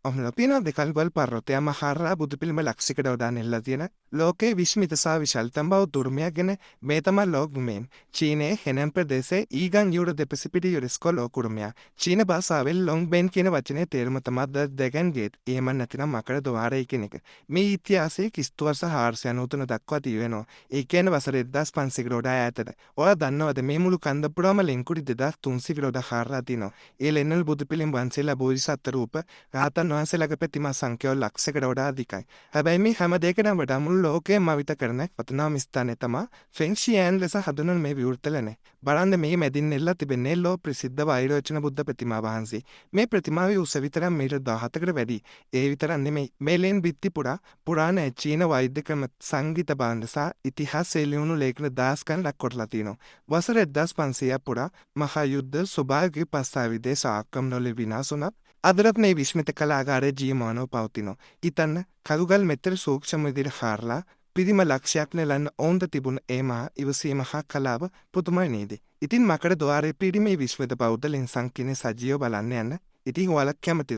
ඔහුලපින දෙකල්වල් පර්වතය මහාරා බුදුපිළිම ලක්ෂිකට වඩා නෙල්ලා තියෙන ලෝකයේ විශ්මිත සහ විශාලතම බව දුර්මයක් ගැන මේ තමයි ලෝකමෙන් චීනයේ හෙනන් ප්‍රදේශයේ ඊගන් යුර දෙපසිපිටි යුරිස්කෝ ලෝකුරුමයා චීන භාෂාවෙන් ලොන්ග්බෙන් කියන වචනේ තේරුම තමයි ද දෙගන් ගේට් එහෙම නැතිනම් මකර ద్వාරය කියන එක. මේ ඉතිහාසයේ කිස්තු වර්ෂ 493 දක්වා තියෙනවා. ඒ කියන්නේ වසර 1500කට වඩා ඈතට. ඔයාලා දන්නවද මේ මුළු කන්ද පුරාම ලෙන්කුඩි 2300කට වඩා හාරලා තියෙනවා. ඒ ලෙන්නල් බුදුපිළිම වංශේලා බෝධිසත්ව රූප රහතන් වහන්සේලාගේ ප්‍රතිමා සංඛ්‍යාව ලක්ෂයකට වඩා අධිකයි. හැබැයි මේ හැම දෙයකටම වඩා මුළු ලෝකයම අවිත කරන වටිනාම ස්ථානය තමයි ෆෙන්ෂියන් ලෙස හඳුන්වන මේ විවෘතලනේ. බලන්න මේ මැදින් නෙල්ලා තිබෙන්නේ ලෝ ප්‍රසිද්ධ වෛරෝචන බුද්ධ ප්‍රතිමා වහන්සේ. මේ ප්‍රතිමාවේ උස විතරක් මීටර් 17කට වැඩි. ඒ විතරක් නෙමෙයි. මේ ලෙන් බිත්ති පුරා පුරාණ චීන වෛද්‍ය ක්‍රම සංගීත භාණ්ඩ සහ ඉතිහාසයේ ලියුණු ලේඛන 10 ගණනක් කොටලා තියෙනවා. වසර 1500 පුරා මහා යුද්ධ ස්වභාවික පස්සාවිදේ ආක්‍රමණවල විනාශ වුණා. අදරත් මේ විශ්මිත කලාගාරයේ ජීවමානව පවතිනවා. හිතන්න කළුගල් මෙතර සූක්ෂම විදිහට හාරලා පිරිම ලක්ෂයක් නෙලන්න ඕන්ද තිබුණ ඒ මහා ඉවසීම හා කලාව පුදුමයි නේද? ඉතින් මකර ద్వාරයේ පිරිමේ විශ්වද බෞද්ධ ලෙන්සන් කියන සජීව බලන්න යන්න. ඉතින් ඔයාලා කැමතිද?